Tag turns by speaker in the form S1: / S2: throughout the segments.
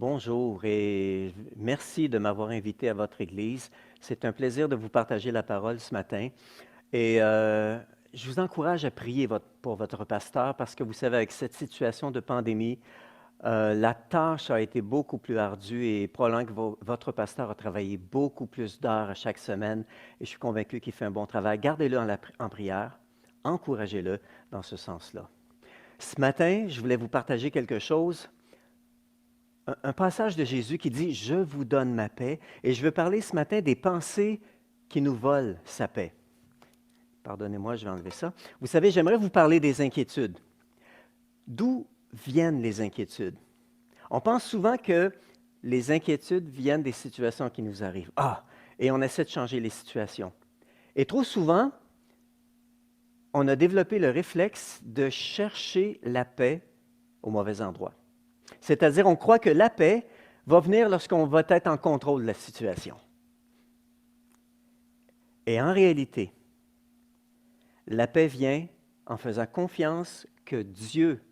S1: Bonjour et merci de m'avoir invité à votre Église. C'est un plaisir de vous partager la parole ce matin. Et je vous encourage à prier pour votre pasteur parce que vous savez, avec cette situation de pandémie, la tâche a été beaucoup plus ardue et probablement que votre pasteur a travaillé beaucoup plus d'heures à chaque semaine et je suis convaincu qu'il fait un bon travail. Gardez-le en prière, encouragez-le dans ce sens-là. Ce matin, je voulais vous partager quelque chose. Un passage de Jésus qui dit « Je vous donne ma paix » et je veux parler ce matin des pensées qui nous volent sa paix. Pardonnez-moi, je vais enlever ça. Vous savez, j'aimerais vous parler des inquiétudes. D'où viennent les inquiétudes? On pense souvent que les inquiétudes viennent des situations qui nous arrivent. Et on essaie de changer les situations. Et trop souvent, on a développé le réflexe de chercher la paix au mauvais endroit. C'est-à-dire, on croit que la paix va venir lorsqu'on va être en contrôle de la situation. Et en réalité, la paix vient en faisant confiance que Dieu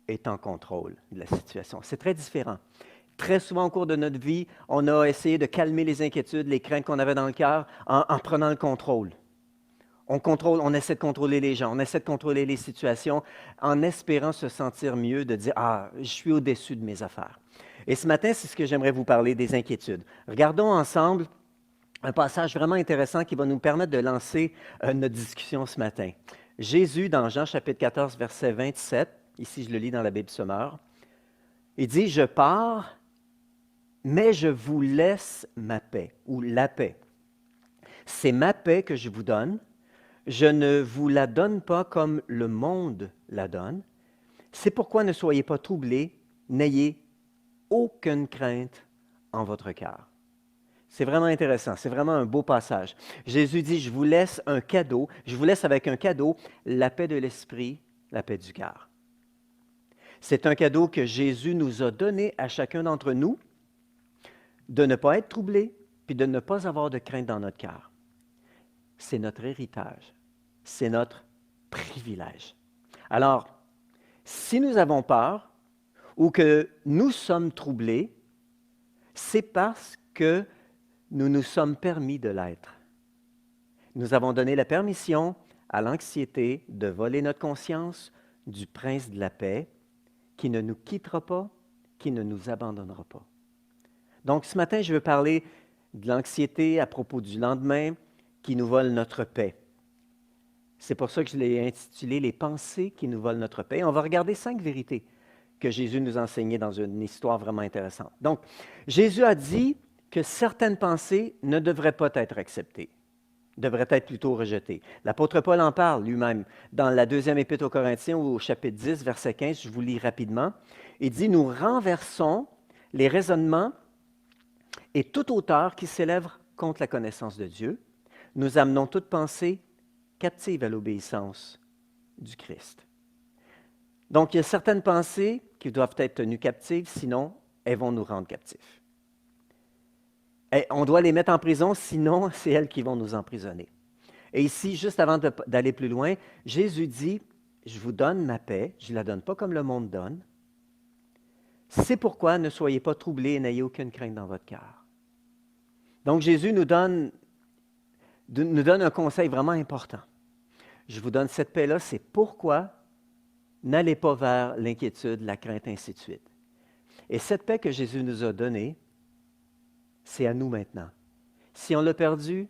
S1: est en contrôle de la situation. C'est très différent. Très souvent au cours de notre vie, on a essayé de calmer les inquiétudes, les craintes qu'on avait dans le cœur en prenant le contrôle. On essaie de contrôler les gens, on essaie de contrôler les situations en espérant se sentir mieux, de dire « Ah, je suis au-dessus de mes affaires ». Et ce matin, c'est ce que j'aimerais vous parler, des inquiétudes. Regardons ensemble un passage vraiment intéressant qui va nous permettre de lancer notre discussion ce matin. Jésus, dans Jean chapitre 14, verset 27, ici je le lis dans la Bible Sommaire, il dit « Je pars, mais je vous laisse ma paix » ou « la paix ». C'est ma paix que je vous donne. Je ne vous la donne pas comme le monde la donne. C'est pourquoi ne soyez pas troublés, n'ayez aucune crainte en votre cœur. C'est vraiment intéressant, c'est vraiment un beau passage. Jésus dit, je vous laisse un cadeau, je vous laisse avec un cadeau la paix de l'esprit, la paix du cœur. C'est un cadeau que Jésus nous a donné à chacun d'entre nous, de ne pas être troublé, puis de ne pas avoir de crainte dans notre cœur. C'est notre héritage, c'est notre privilège. Alors, si nous avons peur ou que nous sommes troublés, c'est parce que nous nous sommes permis de l'être. Nous avons donné la permission à l'anxiété de voler notre conscience du prince de la paix qui ne nous quittera pas, qui ne nous abandonnera pas. Donc, ce matin, je veux parler de l'anxiété à propos du lendemain qui nous vole notre paix. C'est pour ça que je l'ai intitulé « Les pensées qui nous volent notre paix ». On va regarder 5 vérités que Jésus nous a enseignées dans une histoire vraiment intéressante. Donc, Jésus a dit que certaines pensées ne devraient pas être acceptées, devraient être plutôt rejetées. L'apôtre Paul en parle lui-même dans la deuxième épître aux Corinthiens au chapitre 10, verset 15, je vous lis rapidement. Il dit « Nous renversons les raisonnements et toute hauteur qui s'élève contre la connaissance de Dieu. Nous amenons toute pensée captive à l'obéissance du Christ. » Donc, il y a certaines pensées qui doivent être tenues captives, sinon elles vont nous rendre captifs. Et on doit les mettre en prison, sinon c'est elles qui vont nous emprisonner. Et ici, juste avant d'aller plus loin, Jésus dit, « Je vous donne ma paix, je ne la donne pas comme le monde donne. C'est pourquoi ne soyez pas troublés et n'ayez aucune crainte dans votre cœur. » Donc, Jésus nous donne un conseil vraiment important. Je vous donne cette paix-là, c'est pourquoi n'allez pas vers l'inquiétude, la crainte, ainsi de suite. Et cette paix que Jésus nous a donnée, c'est à nous maintenant. Si on l'a perdue,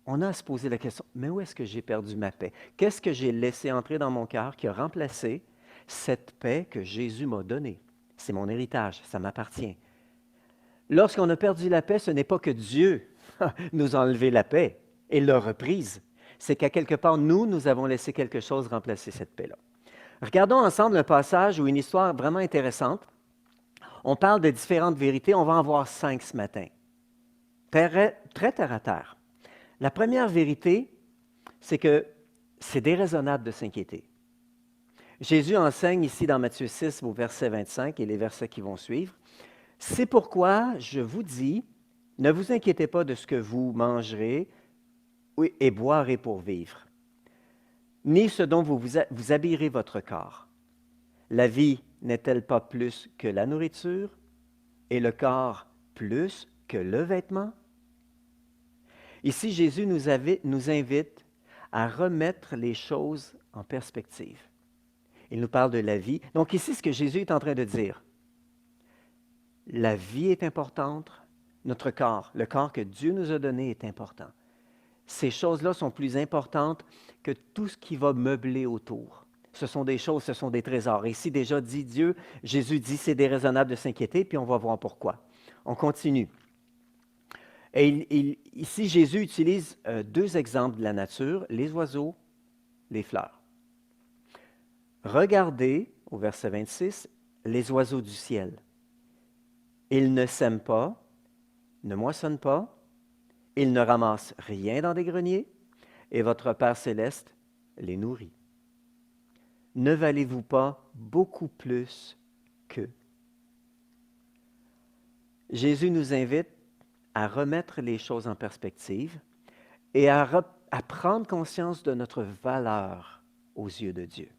S1: on a à se poser la question, mais où est-ce que j'ai perdu ma paix? Qu'est-ce que j'ai laissé entrer dans mon cœur qui a remplacé cette paix que Jésus m'a donnée? C'est mon héritage, ça m'appartient. Lorsqu'on a perdu la paix, ce n'est pas que Dieu nous a enlevé la paix et l'a reprise. C'est qu'à quelque part, nous avons laissé quelque chose remplacer cette paix-là. Regardons ensemble un passage ou une histoire vraiment intéressante. On parle de différentes vérités. On va en voir 5 ce matin. Très terre à terre. La première vérité, c'est que c'est déraisonnable de s'inquiéter. Jésus enseigne ici dans Matthieu 6, au verset 25 et les versets qui vont suivre. « C'est pourquoi je vous dis, ne vous inquiétez pas de ce que vous mangerez et boirez pour vivre, ni ce dont vous habillerez votre corps. La vie n'est-elle pas plus que la nourriture et le corps plus que le vêtement? Ici, Jésus nous invite à remettre les choses en perspective. Il nous parle de la vie. Donc ici, ce que Jésus est en train de dire, la vie est importante, notre corps, le corps que Dieu nous a donné est important. Ces choses-là sont plus importantes que tout ce qui va meubler autour. Ce sont des choses, ce sont des trésors. Et ici, déjà dit Dieu, Jésus dit, c'est déraisonnable de s'inquiéter, puis on va voir pourquoi. On continue. Et ici, Jésus utilise deux exemples de la nature, les oiseaux, les fleurs. Regardez, au verset 26, les oiseaux du ciel. Ils ne sèment pas, ne moissonnent pas, ils ne ramassent rien dans des greniers, et votre Père céleste les nourrit. Ne valez-vous pas beaucoup plus qu'eux? Jésus nous invite à remettre les choses en perspective et à prendre conscience de notre valeur aux yeux de Dieu,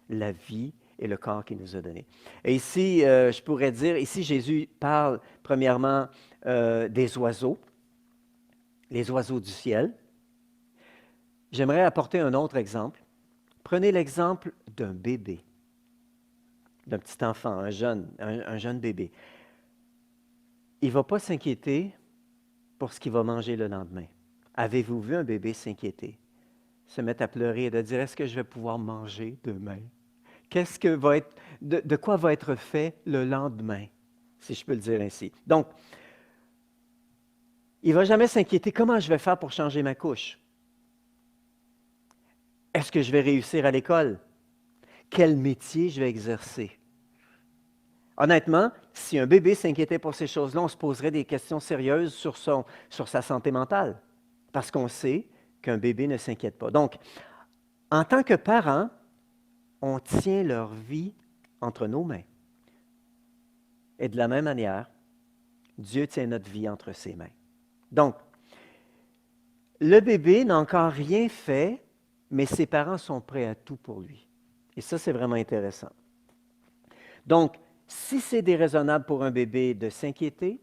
S1: la vie et le corps qu'il nous a donné. Et ici, je pourrais dire, ici Jésus parle premièrement des oiseaux, les oiseaux du ciel. J'aimerais apporter un autre exemple. Prenez l'exemple d'un bébé, d'un petit enfant, un jeune bébé. Il ne va pas s'inquiéter pour ce qu'il va manger le lendemain. Avez-vous vu un bébé s'inquiéter, se mettre à pleurer et de dire, est-ce que je vais pouvoir manger demain? Qu'est-ce que va être, de quoi va être fait le lendemain, si je peux le dire ainsi. Donc, il ne va jamais s'inquiéter, comment je vais faire pour changer ma couche? Est-ce que je vais réussir à l'école? Quel métier je vais exercer? Honnêtement, si un bébé s'inquiétait pour ces choses-là, on se poserait des questions sérieuses sur sa santé mentale, parce qu'on sait qu'un bébé ne s'inquiète pas. Donc, en tant que parents, on tient leur vie entre nos mains. Et de la même manière, Dieu tient notre vie entre ses mains. Donc, le bébé n'a encore rien fait, mais ses parents sont prêts à tout pour lui. Et ça, c'est vraiment intéressant. Donc, si c'est déraisonnable pour un bébé de s'inquiéter,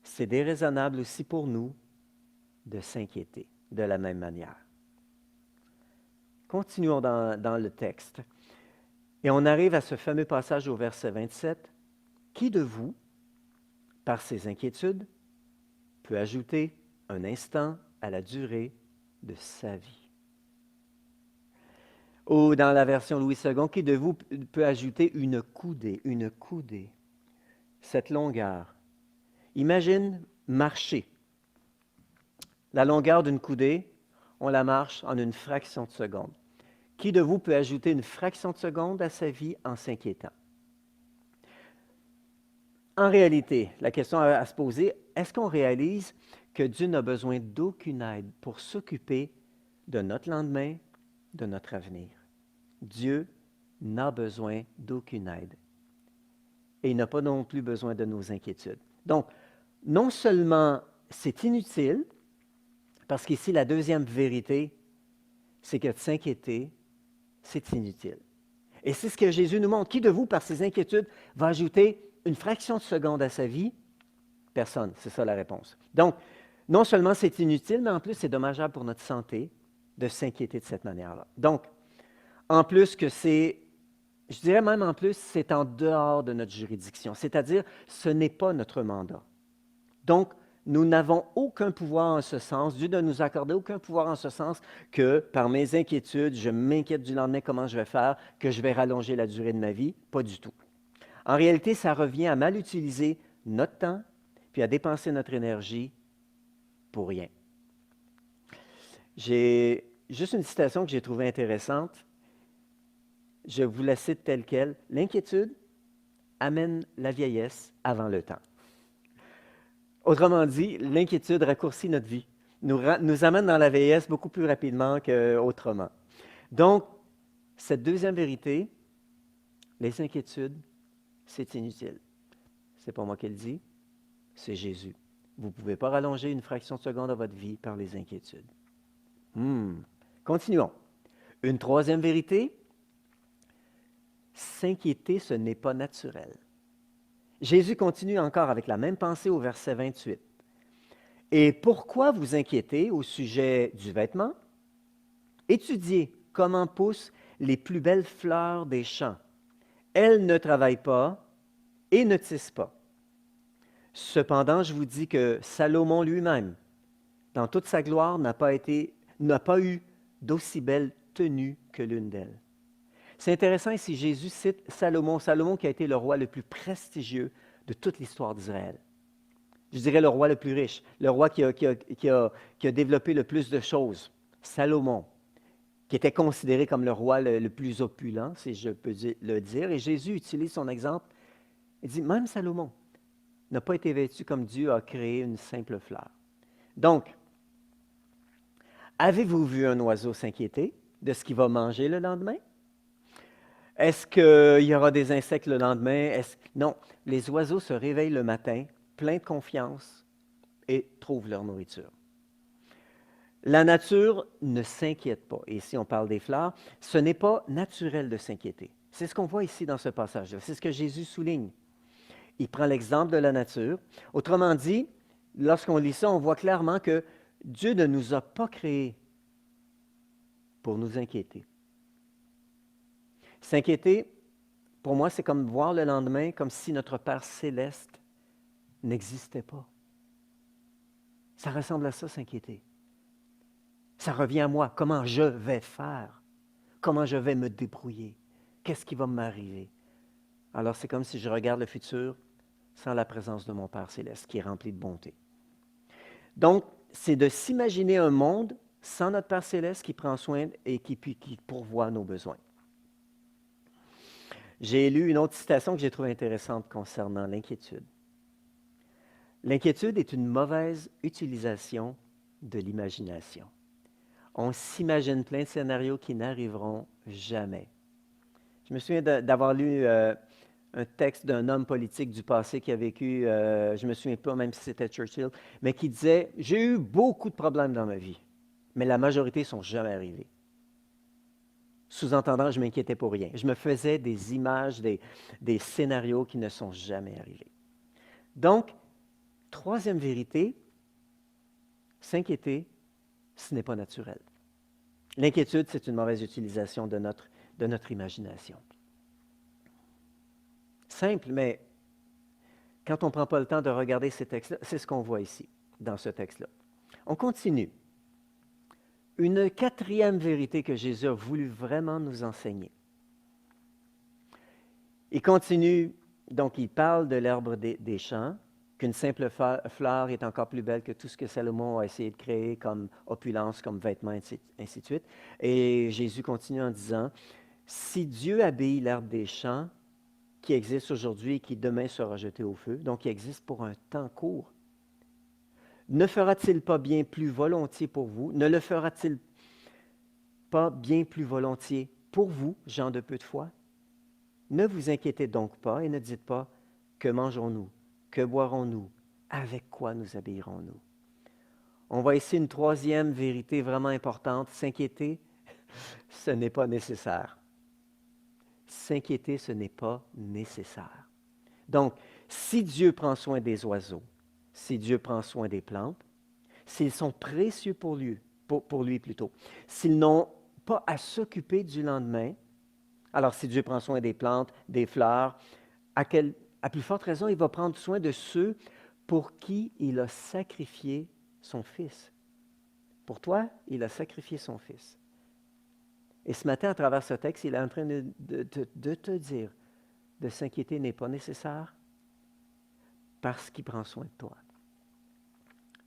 S1: c'est déraisonnable aussi pour nous de s'inquiéter de la même manière. Continuons dans le texte. Et on arrive à ce fameux passage au verset 27. Qui de vous, par ses inquiétudes, peut ajouter un instant à la durée de sa vie? Ou dans la version Louis II, qui de vous peut ajouter une coudée, cette longueur? Imagine marcher. La longueur d'une coudée, on la marche en une fraction de seconde. Qui de vous peut ajouter une fraction de seconde à sa vie en s'inquiétant? En réalité, la question à se poser, est-ce qu'on réalise que Dieu n'a besoin d'aucune aide pour s'occuper de notre lendemain, de notre avenir? Dieu n'a besoin d'aucune aide. Et il n'a pas non plus besoin de nos inquiétudes. Donc, non seulement c'est inutile, parce qu'ici, la deuxième vérité, c'est que de s'inquiéter, c'est inutile. Et c'est ce que Jésus nous montre. Qui de vous, par ses inquiétudes, va ajouter une fraction de seconde à sa vie? Personne, c'est ça la réponse. Donc, non seulement c'est inutile, mais en plus, c'est dommageable pour notre santé de s'inquiéter de cette manière-là. Donc, en plus que je dirais même en plus, c'est en dehors de notre juridiction, c'est-à-dire, ce n'est pas notre mandat. Donc, nous n'avons aucun pouvoir en ce sens. Dieu ne nous accorde aucun pouvoir en ce sens que par mes inquiétudes, je m'inquiète du lendemain, comment je vais faire, que je vais rallonger la durée de ma vie. Pas du tout. En réalité, ça revient à mal utiliser notre temps puis à dépenser notre énergie pour rien. J'ai juste une citation que j'ai trouvée intéressante. Je vous la cite telle quelle. L'inquiétude amène la vieillesse avant le temps. Autrement dit, l'inquiétude raccourcit notre vie, nous amène dans la vieillesse beaucoup plus rapidement qu'autrement. Donc, cette deuxième vérité, les inquiétudes, c'est inutile. C'est pas moi qui le dis, c'est Jésus. Vous ne pouvez pas rallonger une fraction de seconde de votre vie par les inquiétudes. Continuons. Une troisième vérité, s'inquiéter, ce n'est pas naturel. Jésus continue encore avec la même pensée au verset 28. Et pourquoi vous inquiétez au sujet du vêtement? Étudiez comment poussent les plus belles fleurs des champs. Elles ne travaillent pas et ne tissent pas. Cependant, je vous dis que Salomon lui-même, dans toute sa gloire, n'a pas eu d'aussi belle tenue que l'une d'elles. C'est intéressant ici, Jésus cite Salomon, Salomon qui a été le roi le plus prestigieux de toute l'histoire d'Israël. Je dirais le roi le plus riche, le roi qui a développé le plus de choses. Salomon, qui était considéré comme le roi le plus opulent, si je peux le dire. Et Jésus utilise son exemple. Il dit, même Salomon n'a pas été vêtu comme Dieu a créé une simple fleur. Donc, avez-vous vu un oiseau s'inquiéter de ce qu'il va manger le lendemain? Est-ce qu'il y aura des insectes le lendemain? Non, les oiseaux se réveillent le matin, pleins de confiance, et trouvent leur nourriture. La nature ne s'inquiète pas. Et ici, on parle des fleurs. Ce n'est pas naturel de s'inquiéter. C'est ce qu'on voit ici dans ce passage-là. C'est ce que Jésus souligne. Il prend l'exemple de la nature. Autrement dit, lorsqu'on lit ça, on voit clairement que Dieu ne nous a pas créés pour nous inquiéter. S'inquiéter, pour moi, c'est comme voir le lendemain comme si notre Père céleste n'existait pas. Ça ressemble à ça, s'inquiéter. Ça revient à moi. Comment je vais faire? Comment je vais me débrouiller? Qu'est-ce qui va m'arriver? Alors, c'est comme si je regarde le futur sans la présence de mon Père céleste qui est rempli de bonté. Donc, c'est de s'imaginer un monde sans notre Père céleste qui prend soin et qui pourvoit nos besoins. J'ai lu une autre citation que j'ai trouvée intéressante concernant l'inquiétude. L'inquiétude est une mauvaise utilisation de l'imagination. On s'imagine plein de scénarios qui n'arriveront jamais. Je me souviens d'avoir lu un texte d'un homme politique du passé qui a vécu, je ne me souviens pas même si c'était Churchill, mais qui disait « J'ai eu beaucoup de problèmes dans ma vie, mais la majorité ne sont jamais arrivés. » Sous-entendant, je m'inquiétais pour rien. Je me faisais des images, des scénarios qui ne sont jamais arrivés. Donc, troisième vérité, s'inquiéter, ce n'est pas naturel. L'inquiétude, c'est une mauvaise utilisation de notre imagination. Simple, mais quand on ne prend pas le temps de regarder ces textes-là, c'est ce qu'on voit ici, dans ce texte-là. On continue. Une quatrième vérité que Jésus a voulu vraiment nous enseigner. Il continue, donc il parle de l'herbe des champs, qu'une simple fleur est encore plus belle que tout ce que Salomon a essayé de créer comme opulence, comme vêtements, ainsi de suite. Et Jésus continue en disant, si Dieu habille l'herbe des champs, qui existe aujourd'hui et qui demain sera jeté au feu, donc qui existe pour un temps court, ne fera-t-il pas bien plus volontiers pour vous? Ne le fera-t-il pas bien plus volontiers pour vous, gens de peu de foi? Ne vous inquiétez donc pas et ne dites pas, que mangeons-nous? Que boirons-nous? Avec quoi nous habillerons-nous? On voit ici une troisième vérité vraiment importante. S'inquiéter, ce n'est pas nécessaire. S'inquiéter, ce n'est pas nécessaire. Donc, si Dieu prend soin des oiseaux, si Dieu prend soin des plantes, s'ils sont précieux pour lui plutôt, s'ils n'ont pas à s'occuper du lendemain, alors si Dieu prend soin des plantes, des fleurs, à plus forte raison, il va prendre soin de ceux pour qui il a sacrifié son Fils. Pour toi, il a sacrifié son Fils. Et ce matin, à travers ce texte, il est en train de te dire, de s'inquiéter n'est pas nécessaire parce qu'il prend soin de toi.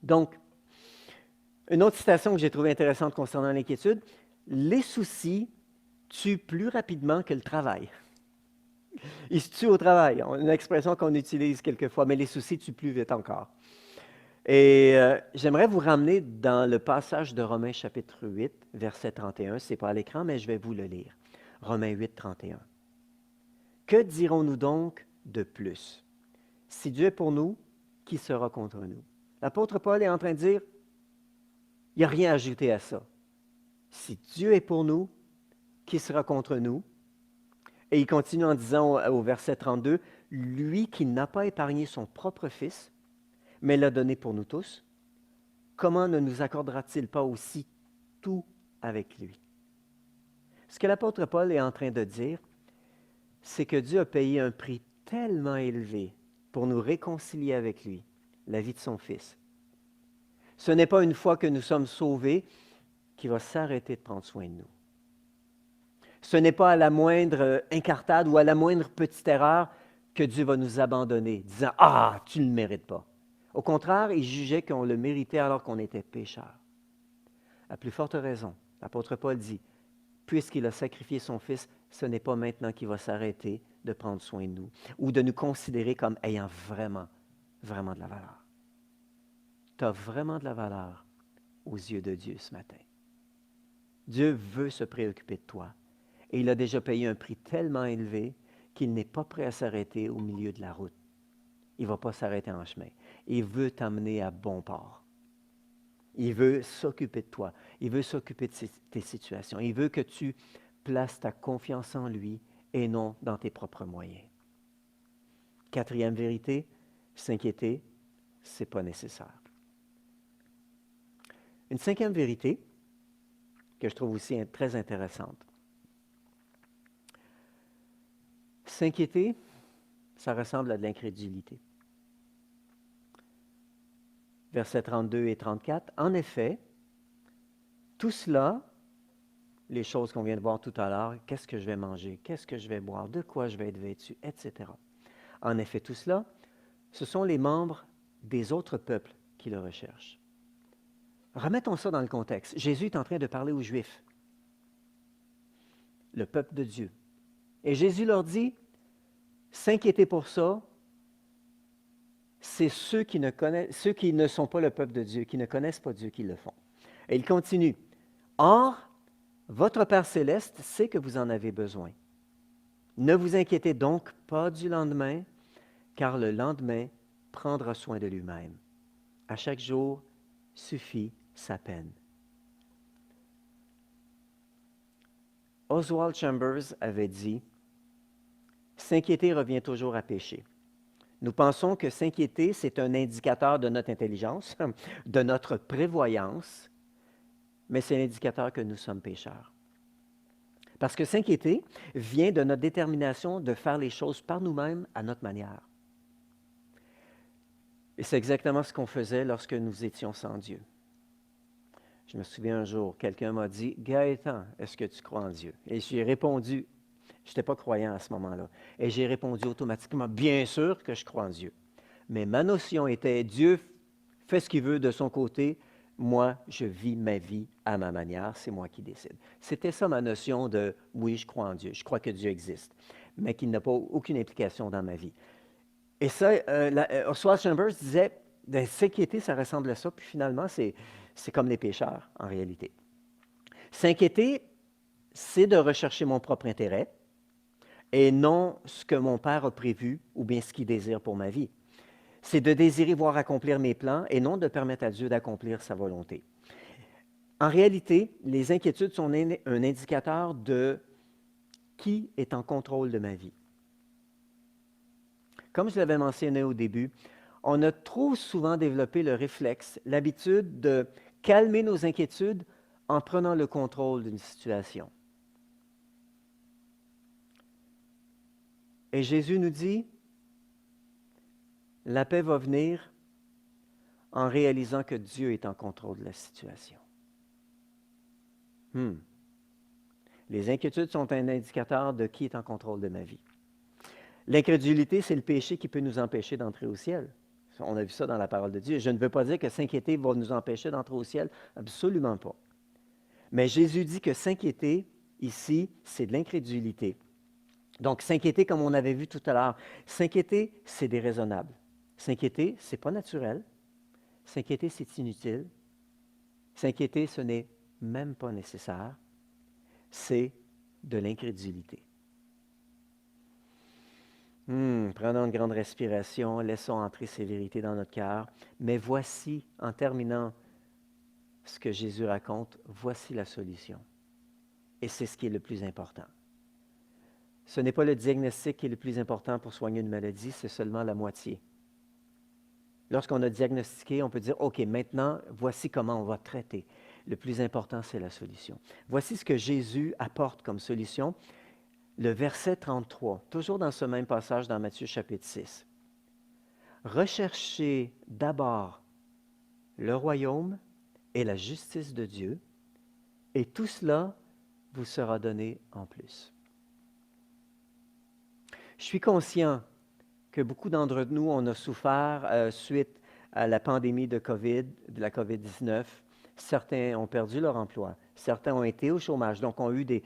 S1: Donc, une autre citation que j'ai trouvée intéressante concernant l'inquiétude, les soucis tuent plus rapidement que le travail. Ils se tuent au travail, une expression qu'on utilise quelquefois, mais les soucis tuent plus vite encore. Et j'aimerais vous ramener dans le passage de Romains chapitre 8, verset 31. Ce n'est pas à l'écran, mais je vais vous le lire. Romains 8, 31. Que dirons-nous donc de plus? Si Dieu est pour nous, qui sera contre nous? L'apôtre Paul est en train de dire, il n'y a rien à ajouter à ça. Si Dieu est pour nous, qui sera contre nous? Et il continue en disant au verset 32, « Lui qui n'a pas épargné son propre Fils, mais l'a donné pour nous tous, comment ne nous accordera-t-il pas aussi tout avec lui? » Ce que l'apôtre Paul est en train de dire, c'est que Dieu a payé un prix tellement élevé pour nous réconcilier avec lui, la vie de son Fils. Ce n'est pas une fois que nous sommes sauvés qu'il va s'arrêter de prendre soin de nous. Ce n'est pas à la moindre incartade ou à la moindre petite erreur que Dieu va nous abandonner, disant « Ah, tu ne le mérites pas ». Au contraire, il jugeait qu'on le méritait alors qu'on était pécheurs. À plus forte raison, l'apôtre Paul dit « Puisqu'il a sacrifié son Fils, ce n'est pas maintenant qu'il va s'arrêter de prendre soin de nous ou de nous considérer comme ayant vraiment, vraiment de la valeur. » Tu as vraiment de la valeur aux yeux de Dieu ce matin. Dieu veut se préoccuper de toi. Et il a déjà payé un prix tellement élevé qu'il n'est pas prêt à s'arrêter au milieu de la route. Il ne va pas s'arrêter en chemin. Il veut t'amener à bon port. Il veut s'occuper de toi. Il veut s'occuper de tes situations. Il veut que tu places ta confiance en lui et non dans tes propres moyens. Quatrième vérité, s'inquiéter, ce n'est pas nécessaire. Une cinquième vérité que je trouve aussi très intéressante. S'inquiéter, ça ressemble à de l'incrédulité. Versets 32 et 34. En effet, tout cela, les choses qu'on vient de voir tout à l'heure, qu'est-ce que je vais manger, qu'est-ce que je vais boire, de quoi je vais être vêtu, etc. En effet, tout cela, ce sont les membres des autres peuples qui le recherchent. Remettons ça dans le contexte. Jésus est en train de parler aux Juifs, le peuple de Dieu. Et Jésus leur dit, s'inquiéter pour ça, c'est ceux qui ne sont pas le peuple de Dieu, qui ne connaissent pas Dieu, qui le font. Et il continue. Or, votre Père céleste sait que vous en avez besoin. Ne vous inquiétez donc pas du lendemain, car le lendemain prendra soin de lui-même. À chaque jour suffit sa peine. Oswald Chambers avait dit, « S'inquiéter revient toujours à pécher. Nous pensons que s'inquiéter, c'est un indicateur de notre intelligence, de notre prévoyance, mais c'est l'indicateur que nous sommes pécheurs. Parce que s'inquiéter vient de notre détermination de faire les choses par nous-mêmes à notre manière. Et c'est exactement ce qu'on faisait lorsque nous étions sans Dieu. Je me souviens un jour, quelqu'un m'a dit, « Gaëtan, est-ce que tu crois en Dieu? » Et j'ai répondu, je n'étais pas croyant à ce moment-là, et j'ai répondu automatiquement, « Bien sûr que je crois en Dieu. » Mais ma notion était, Dieu fait ce qu'il veut de son côté, moi, je vis ma vie à ma manière, c'est moi qui décide. C'était ça ma notion de, oui, je crois en Dieu, je crois que Dieu existe, mais qu'il n'a pas aucune implication dans ma vie. Et ça, Oswald Chambers disait, s'inquiéter, ça ressemble à ça, puis finalement, c'est comme les pécheurs, en réalité. S'inquiéter, c'est de rechercher mon propre intérêt et non ce que mon Père a prévu ou bien ce qu'il désire pour ma vie. C'est de désirer voir accomplir mes plans et non de permettre à Dieu d'accomplir sa volonté. En réalité, les inquiétudes sont un indicateur de qui est en contrôle de ma vie. Comme je l'avais mentionné au début, on a trop souvent développé le réflexe, l'habitude de calmer nos inquiétudes en prenant le contrôle d'une situation. Et Jésus nous dit, la paix va venir en réalisant que Dieu est en contrôle de la situation. Les inquiétudes sont un indicateur de qui est en contrôle de ma vie. L'incrédulité, c'est le péché qui peut nous empêcher d'entrer au ciel. On a vu ça dans la parole de Dieu. Je ne veux pas dire que s'inquiéter va nous empêcher d'entrer au ciel, absolument pas. Mais Jésus dit que s'inquiéter, ici, c'est de l'incrédulité. Donc, s'inquiéter, comme on avait vu tout à l'heure, s'inquiéter, c'est déraisonnable. S'inquiéter, ce n'est pas naturel. S'inquiéter, c'est inutile. S'inquiéter, ce n'est même pas nécessaire. C'est de l'incrédulité. Prenons une grande respiration, laissons entrer ces vérités dans notre cœur. Mais voici, en terminant ce que Jésus raconte, voici la solution. Et c'est ce qui est le plus important. ce n'est pas le diagnostic qui est le plus important pour soigner une maladie, c'est seulement la moitié. Lorsqu'on a diagnostiqué, on peut dire, OK, maintenant, voici comment on va traiter. Le plus important, c'est la solution. Voici ce que Jésus apporte comme solution. Le verset 33, toujours dans ce même passage dans Matthieu chapitre 6. Recherchez d'abord le royaume et la justice de Dieu, et tout cela vous sera donné en plus. Je suis conscient que beaucoup d'entre nous, on a souffert suite à la pandémie de la COVID-19. Certains ont perdu leur emploi, certains ont été au chômage, donc ont eu des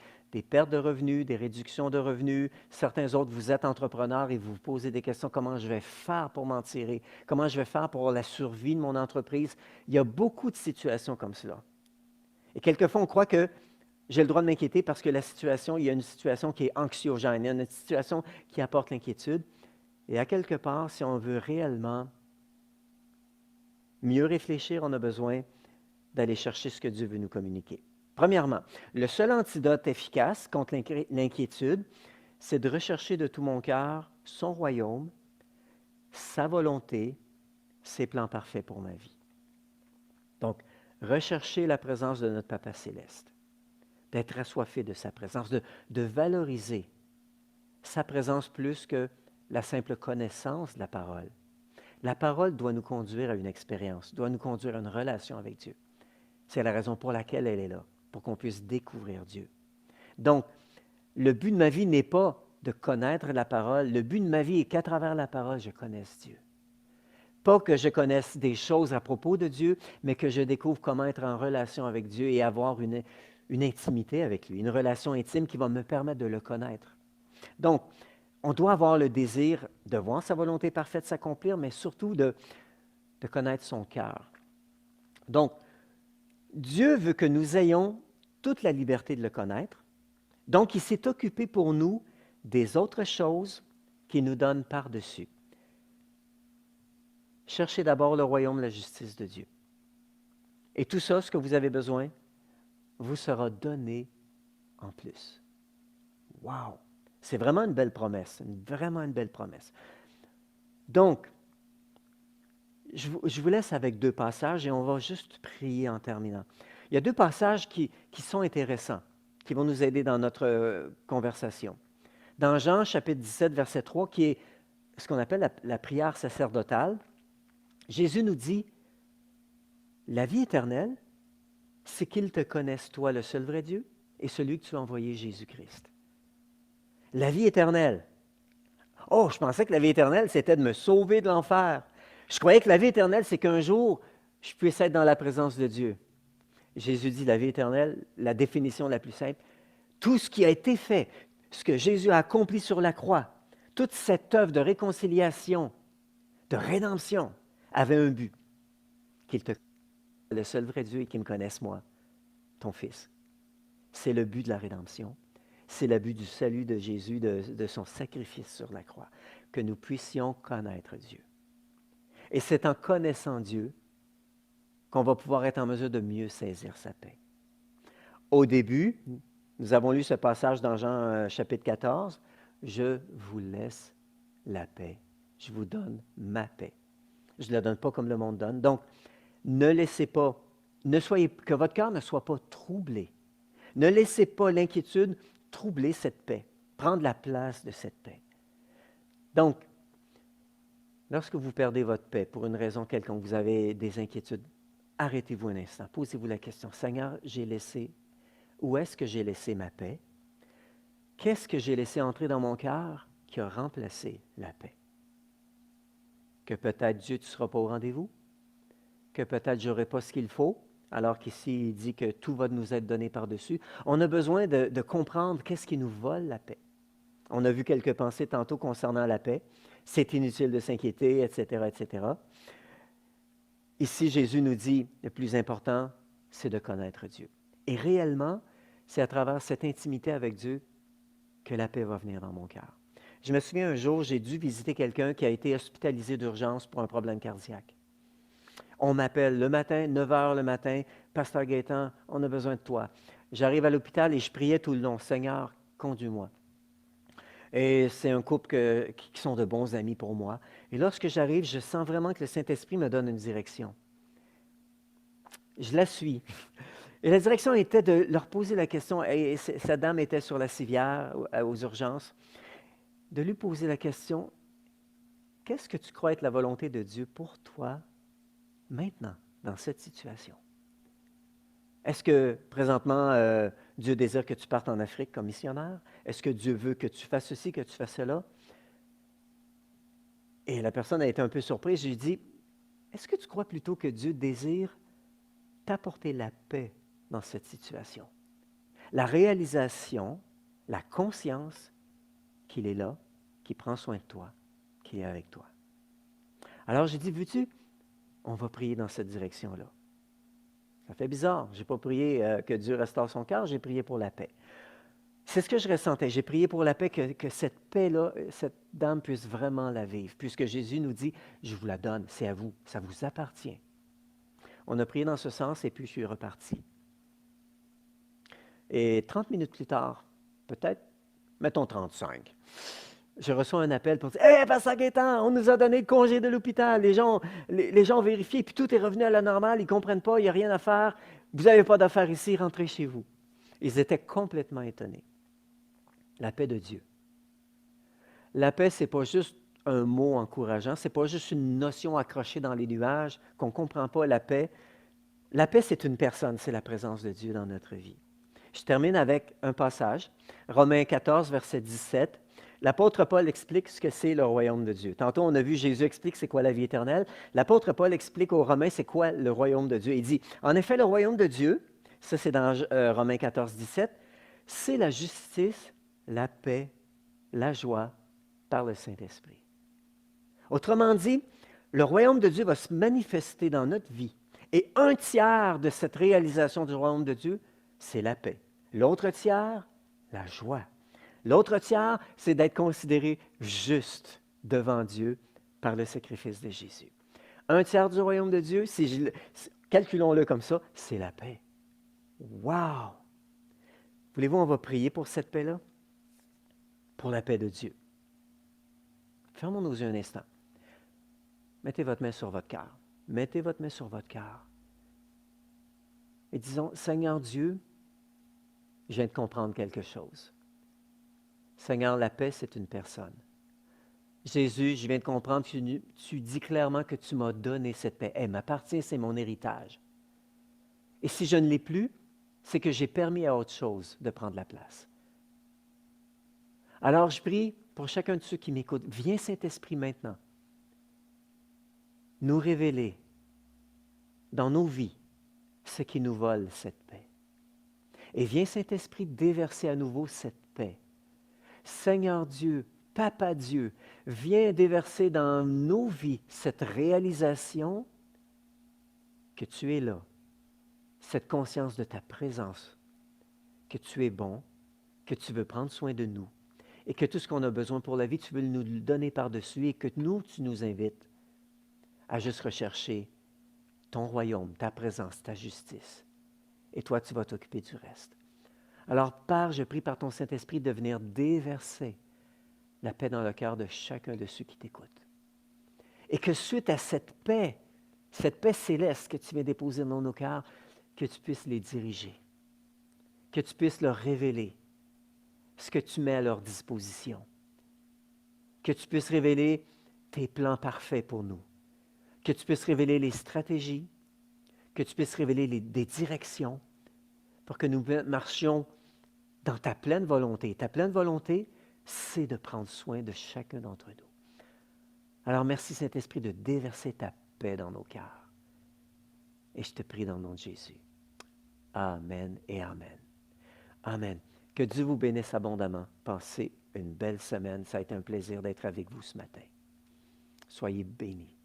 S1: pertes de revenus, des réductions de revenus. Certains autres, vous êtes entrepreneurs et vous vous posez des questions, comment je vais faire pour m'en tirer? Comment je vais faire pour la survie de mon entreprise? Il y a beaucoup de situations comme cela. Et quelquefois, on croit que j'ai le droit de m'inquiéter parce que il y a une situation qui est anxiogène, il y a une situation qui apporte l'inquiétude. Et à quelque part, si on veut réellement mieux réfléchir, on a besoin d'aller chercher ce que Dieu veut nous communiquer. Premièrement, le seul antidote efficace contre l'inquiétude, c'est de rechercher de tout mon cœur son royaume, sa volonté, ses plans parfaits pour ma vie. Donc, rechercher la présence de notre Papa céleste, d'être assoiffé de sa présence, de valoriser sa présence plus que la simple connaissance de la parole. La parole doit nous conduire à une expérience, doit nous conduire à une relation avec Dieu. C'est la raison pour laquelle elle est là, pour qu'on puisse découvrir Dieu. Donc, le but de ma vie n'est pas de connaître la parole. Le but de ma vie est qu'à travers la parole, je connaisse Dieu. Pas que je connaisse des choses à propos de Dieu, mais que je découvre comment être en relation avec Dieu et avoir une intimité avec lui, une relation intime qui va me permettre de le connaître. Donc, on doit avoir le désir de voir sa volonté parfaite s'accomplir, mais surtout de connaître son cœur. Donc, Dieu veut que nous ayons toute la liberté de le connaître. Donc, il s'est occupé pour nous des autres choses qu'il nous donne par-dessus. Cherchez d'abord le royaume, la justice de Dieu. Et tout ça, ce que vous avez besoin, vous sera donné en plus. Wow! C'est vraiment une belle promesse, vraiment une belle promesse. Donc, je vous laisse avec 2 passages et on va juste prier en terminant. Il y a 2 passages qui sont intéressants, qui vont nous aider dans notre conversation. Dans Jean, chapitre 17, verset 3, qui est ce qu'on appelle la prière sacerdotale, Jésus nous dit, « La vie éternelle, c'est qu'ils te connaissent, toi, le seul vrai Dieu, et celui que tu as envoyé, Jésus-Christ. » La vie éternelle. Oh, je pensais que la vie éternelle, c'était de me sauver de l'enfer. Je croyais que la vie éternelle, c'est qu'un jour, je puisse être dans la présence de Dieu. Jésus dit, la vie éternelle, la définition la plus simple, tout ce qui a été fait, ce que Jésus a accompli sur la croix, toute cette œuvre de réconciliation, de rédemption, avait un but, qu'il te connaisse, le seul vrai Dieu et qu'il me connaisse moi, ton Fils. C'est le but de la rédemption. C'est le but du salut de Jésus, de son sacrifice sur la croix, que nous puissions connaître Dieu. Et c'est en connaissant Dieu qu'on va pouvoir être en mesure de mieux saisir sa paix. Au début, nous avons lu ce passage dans Jean chapitre 14, « Je vous laisse la paix, je vous donne ma paix. » Je ne la donne pas comme le monde donne. Donc, que votre cœur ne soit pas troublé. Ne laissez pas l'inquiétude troubler cette paix, prendre la place de cette paix. Donc, lorsque vous perdez votre paix pour une raison quelconque, vous avez des inquiétudes, arrêtez-vous un instant, posez-vous la question, Seigneur, où est-ce que j'ai laissé ma paix? Qu'est-ce que j'ai laissé entrer dans mon cœur qui a remplacé la paix? Que peut-être Dieu ne sera pas au rendez-vous? Que peut-être je n'aurai pas ce qu'il faut? Alors qu'ici, il dit que tout va nous être donné par-dessus. On a besoin de comprendre qu'est-ce qui nous vole la paix. On a vu quelques pensées tantôt concernant la paix. C'est inutile de s'inquiéter, etc., etc. Ici, Jésus nous dit, le plus important, c'est de connaître Dieu. Et réellement, c'est à travers cette intimité avec Dieu que la paix va venir dans mon cœur. Je me souviens un jour, j'ai dû visiter quelqu'un qui a été hospitalisé d'urgence pour un problème cardiaque. On m'appelle le matin, 9 h le matin, « Pasteur Gaétan, on a besoin de toi. » J'arrive à l'hôpital et je priais tout le long, « Seigneur, conduis-moi. » Et c'est un couple qui sont de bons amis pour moi. Et lorsque j'arrive, je sens vraiment que le Saint-Esprit me donne une direction. Je la suis. Et la direction était de leur poser la question, et sa dame était sur la civière aux urgences, de lui poser la question, qu'est-ce que tu crois être la volonté de Dieu pour toi maintenant, dans cette situation? Est-ce que présentement, Dieu désire que tu partes en Afrique comme missionnaire? Est-ce que Dieu veut que tu fasses ceci, que tu fasses cela? Et la personne a été un peu surprise. Je lui ai dit, est-ce que tu crois plutôt que Dieu désire t'apporter la paix dans cette situation? La réalisation, la conscience qu'il est là, qu'il prend soin de toi, qu'il est avec toi. Alors j'ai dit, veux-tu, on va prier dans cette direction-là. Ça fait bizarre. Je n'ai pas prié que Dieu restaure son cœur, j'ai prié pour la paix. C'est ce que je ressentais. J'ai prié pour la paix, que cette paix-là, cette dame puisse vraiment la vivre, puisque Jésus nous dit, je vous la donne, c'est à vous, ça vous appartient. On a prié dans ce sens et puis je suis reparti. Et 30 minutes plus tard, peut-être, mettons 35, je reçois un appel pour dire, « Hé, Pasteur Gaétan, on nous a donné le congé de l'hôpital. Les gens ont vérifié, puis tout est revenu à la normale, ils ne comprennent pas, il n'y a rien à faire. Vous n'avez pas d'affaires ici, rentrez chez vous. » Ils étaient complètement étonnés. La paix de Dieu. La paix, ce n'est pas juste un mot encourageant, ce n'est pas juste une notion accrochée dans les nuages qu'on ne comprend pas. La paix, c'est une personne, c'est la présence de Dieu dans notre vie. Je termine avec un passage, Romains 14, verset 17. L'apôtre Paul explique ce que c'est le royaume de Dieu. Tantôt, on a vu Jésus explique c'est quoi la vie éternelle. L'apôtre Paul explique aux Romains c'est quoi le royaume de Dieu. Il dit, en effet, le royaume de Dieu, ça c'est dans Romains 14, 17, c'est la justice, la paix, la joie par le Saint-Esprit. Autrement dit, le royaume de Dieu va se manifester dans notre vie. Et un tiers de cette réalisation du royaume de Dieu, c'est la paix. L'autre tiers, la joie. L'autre tiers, c'est d'être considéré juste devant Dieu par le sacrifice de Jésus. Un tiers du royaume de Dieu, calculons-le comme ça, c'est la paix. Wow! Voulez-vous, on va prier pour cette paix-là? Pour la paix de Dieu. Fermons nos yeux un instant. Mettez votre main sur votre cœur. Mettez votre main sur votre cœur. Et disons, Seigneur Dieu, je viens de comprendre quelque chose. Seigneur, la paix, c'est une personne. Jésus, je viens de comprendre que tu dis clairement que tu m'as donné cette paix. Elle m'appartient, c'est mon héritage. Et si je ne l'ai plus, c'est que j'ai permis à autre chose de prendre la place. Alors, je prie pour chacun de ceux qui m'écoutent. Viens, Saint-Esprit, maintenant, nous révéler dans nos vies ce qui nous vole cette paix. Et viens, Saint-Esprit, déverser à nouveau cette paix. Seigneur Dieu, Papa Dieu, viens déverser dans nos vies cette réalisation que tu es là, cette conscience de ta présence, que tu es bon, que tu veux prendre soin de nous et que tout ce qu'on a besoin pour la vie, tu veux nous le donner par-dessus et que nous, tu nous invites à juste rechercher ton royaume, ta présence, ta justice. Et toi, tu vas t'occuper du reste. Alors, Père, je prie par ton Saint-Esprit de venir déverser la paix dans le cœur de chacun de ceux qui t'écoutent. Et que suite à cette paix céleste que tu viens déposer dans nos cœurs, que tu puisses les diriger, que tu puisses leur révéler ce que tu mets à leur disposition, que tu puisses révéler tes plans parfaits pour nous, que tu puisses révéler les stratégies, que tu puisses révéler des directions pour que nous marchions dans ta pleine volonté. Ta pleine volonté, c'est de prendre soin de chacun d'entre nous. Alors merci Saint-Esprit de déverser ta paix dans nos cœurs. Et je te prie dans le nom de Jésus. Amen et Amen. Amen. Que Dieu vous bénisse abondamment. Passez une belle semaine. Ça a été un plaisir d'être avec vous ce matin. Soyez bénis.